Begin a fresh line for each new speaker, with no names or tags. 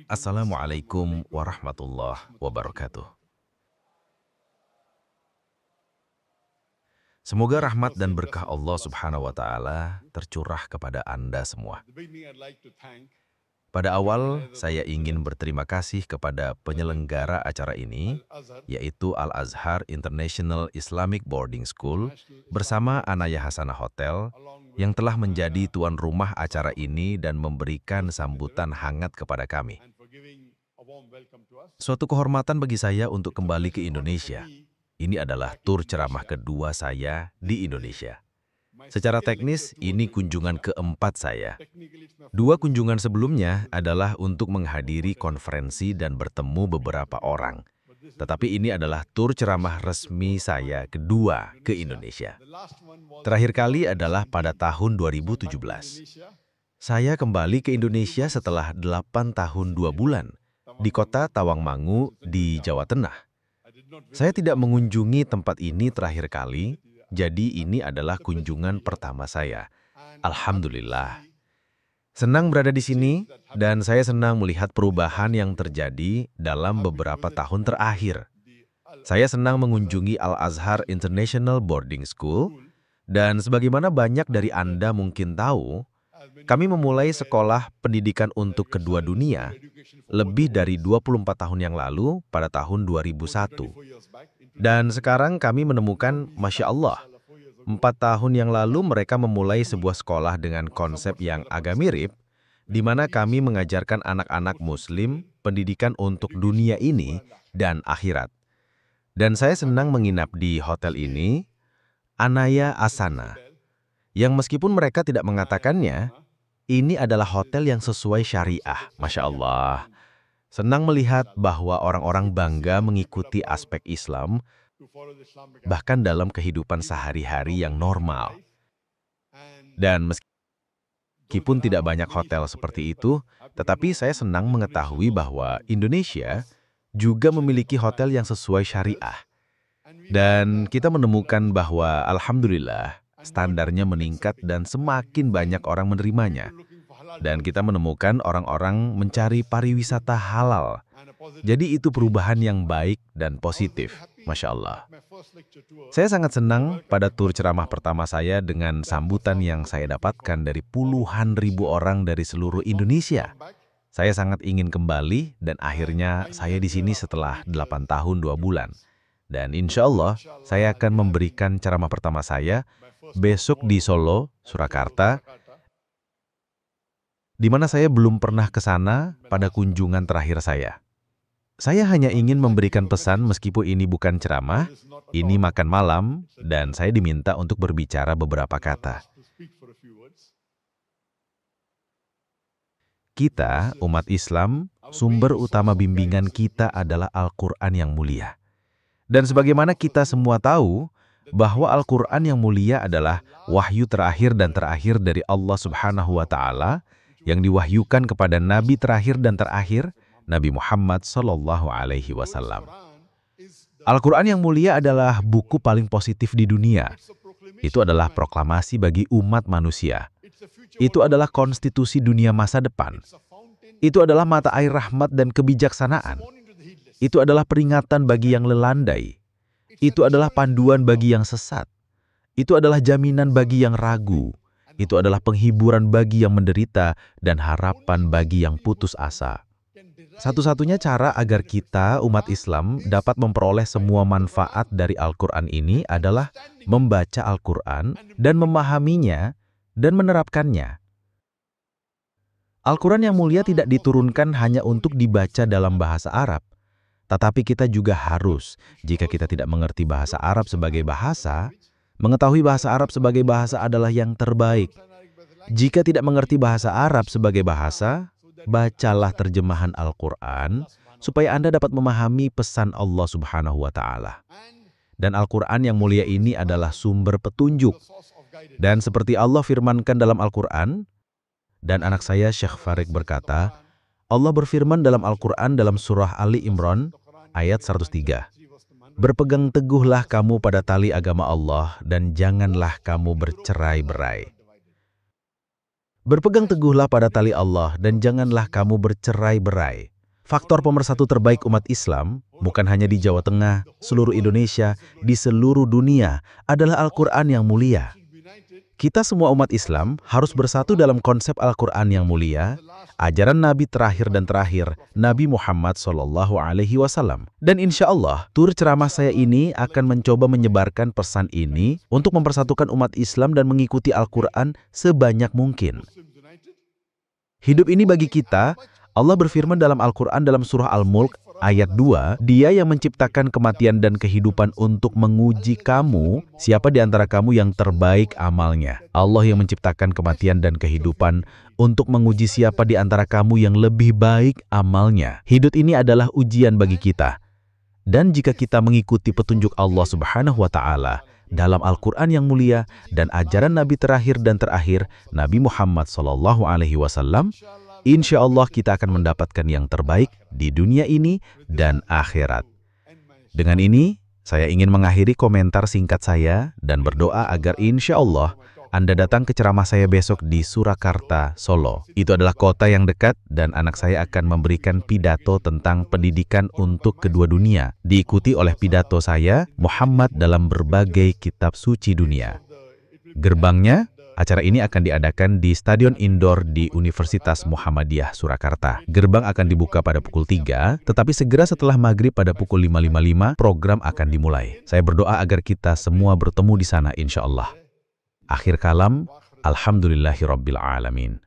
Assalamualaikum warahmatullahi wabarakatuh. Semoga rahmat dan berkah Allah Subhanahu wa Ta'ala tercurah kepada Anda semua. Pada awal, saya ingin berterima kasih kepada penyelenggara acara ini, yaitu Al-Azhar International Islamic Boarding School bersama Anaya Hasanah Hotel, yang telah menjadi tuan rumah acara ini dan memberikan sambutan hangat kepada kami. Suatu kehormatan bagi saya untuk kembali ke Indonesia. Ini adalah tur ceramah kedua saya di Indonesia. Secara teknis, ini kunjungan keempat saya. Dua kunjungan sebelumnya adalah untuk menghadiri konferensi dan bertemu beberapa orang. Tetapi ini adalah tur ceramah resmi saya kedua ke Indonesia. Terakhir kali adalah pada tahun 2017. Saya kembali ke Indonesia setelah 8 tahun 2 bulan di kota Tawangmangu di Jawa Tengah. Saya tidak mengunjungi tempat ini terakhir kali, jadi ini adalah kunjungan pertama saya. Alhamdulillah. Senang berada di sini, dan saya senang melihat perubahan yang terjadi dalam beberapa tahun terakhir. Saya senang mengunjungi Al-Azhar International Boarding School, dan sebagaimana banyak dari Anda mungkin tahu, kami memulai sekolah pendidikan untuk kedua dunia lebih dari 24 tahun yang lalu pada tahun 2001. Dan sekarang kami menemukan, Masya Allah, 4 tahun yang lalu mereka memulai sebuah sekolah dengan konsep yang agak mirip, di mana kami mengajarkan anak-anak Muslim pendidikan untuk dunia ini dan akhirat. Dan saya senang menginap di hotel ini, Anaya Asana, yang meskipun mereka tidak mengatakannya, ini adalah hotel yang sesuai syariah, Masya Allah. Senang melihat bahwa orang-orang bangga mengikuti aspek Islam, bahkan dalam kehidupan sehari-hari yang normal. Dan meskipun tidak banyak hotel seperti itu, tetapi saya senang mengetahui bahwa Indonesia juga memiliki hotel yang sesuai syariah. Dan kita menemukan bahwa Alhamdulillah, standarnya meningkat dan semakin banyak orang menerimanya. Dan kita menemukan orang-orang mencari pariwisata halal. Jadi itu perubahan yang baik dan positif, Masya Allah. Saya sangat senang pada tur ceramah pertama saya dengan sambutan yang saya dapatkan dari puluhan ribu orang dari seluruh Indonesia. Saya sangat ingin kembali dan akhirnya saya di sini setelah 8 tahun 2 bulan. Dan insya Allah saya akan memberikan ceramah pertama saya besok di Solo, Surakarta, di mana saya belum pernah ke sana pada kunjungan terakhir saya. Saya hanya ingin memberikan pesan meskipun ini bukan ceramah, ini makan malam, dan saya diminta untuk berbicara beberapa kata. Kita, umat Islam, sumber utama bimbingan kita adalah Al-Quran yang mulia. Dan sebagaimana kita semua tahu, bahwa Al-Quran yang mulia adalah wahyu terakhir dan terakhir dari Allah Subhanahu wa Ta'ala, yang diwahyukan kepada Nabi terakhir dan terakhir, Nabi Muhammad Sallallahu Alaihi Wasallam. Al-Quran yang mulia adalah buku paling positif di dunia. Itu adalah proklamasi bagi umat manusia. Itu adalah konstitusi dunia masa depan. Itu adalah mata air rahmat dan kebijaksanaan. Itu adalah peringatan bagi yang lelandai. Itu adalah panduan bagi yang sesat. Itu adalah jaminan bagi yang ragu. Itu adalah penghiburan bagi yang menderita dan harapan bagi yang putus asa. Satu-satunya cara agar kita, umat Islam, dapat memperoleh semua manfaat dari Al-Quran ini adalah membaca Al-Quran dan memahaminya dan menerapkannya. Al-Quran yang mulia tidak diturunkan hanya untuk dibaca dalam bahasa Arab. Tetapi kita juga harus, jika kita tidak mengerti bahasa Arab sebagai bahasa, mengetahui bahasa Arab sebagai bahasa adalah yang terbaik. Jika tidak mengerti bahasa Arab sebagai bahasa, bacalah terjemahan Al-Quran, supaya Anda dapat memahami pesan Allah Subhanahu wa Ta'ala. Dan Al-Quran yang mulia ini adalah sumber petunjuk. Dan seperti Allah firmankan dalam Al-Quran, dan anak saya Syekh Farid berkata, Allah berfirman dalam Al-Quran dalam surah Ali Imran, ayat 103. Berpegang teguhlah kamu pada tali agama Allah dan janganlah kamu bercerai-berai. Berpegang teguhlah pada tali Allah dan janganlah kamu bercerai-berai. Faktor pemersatu terbaik umat Islam, bukan hanya di Jawa Tengah, seluruh Indonesia, di seluruh dunia, adalah Al-Quran yang mulia. Kita semua umat Islam harus bersatu dalam konsep Al-Quran yang mulia, ajaran Nabi terakhir dan terakhir, Nabi Muhammad SAW. Dan insya Allah, tur ceramah saya ini akan mencoba menyebarkan pesan ini untuk mempersatukan umat Islam dan mengikuti Al-Quran sebanyak mungkin. Hidup ini bagi kita, Allah berfirman dalam Al-Quran dalam surah Al-Mulk ayat 2, Dia yang menciptakan kematian dan kehidupan untuk menguji kamu, siapa di antara kamu yang terbaik amalnya. Allah yang menciptakan kematian dan kehidupan untuk menguji siapa di antara kamu yang lebih baik amalnya. Hidup ini adalah ujian bagi kita. Dan jika kita mengikuti petunjuk Allah Subhanahu wa Ta'ala dalam Al-Quran yang mulia dan ajaran Nabi terakhir dan terakhir, Nabi Muhammad SAW, insya Allah kita akan mendapatkan yang terbaik di dunia ini dan akhirat. Dengan ini, saya ingin mengakhiri komentar singkat saya dan berdoa agar insya Allah Anda datang ke ceramah saya besok di Surakarta, Solo. Itu adalah kota yang dekat dan anak saya akan memberikan pidato tentang pendidikan untuk kedua dunia. Diikuti oleh pidato saya, Muhammad dalam berbagai kitab suci dunia. Gerbangnya, acara ini akan diadakan di Stadion Indoor di Universitas Muhammadiyah Surakarta. Gerbang akan dibuka pada pukul 3, tetapi segera setelah maghrib pada pukul 5.55, program akan dimulai. Saya berdoa agar kita semua bertemu di sana insya Allah. Akhir kalam, Alhamdulillahirabbil alamin.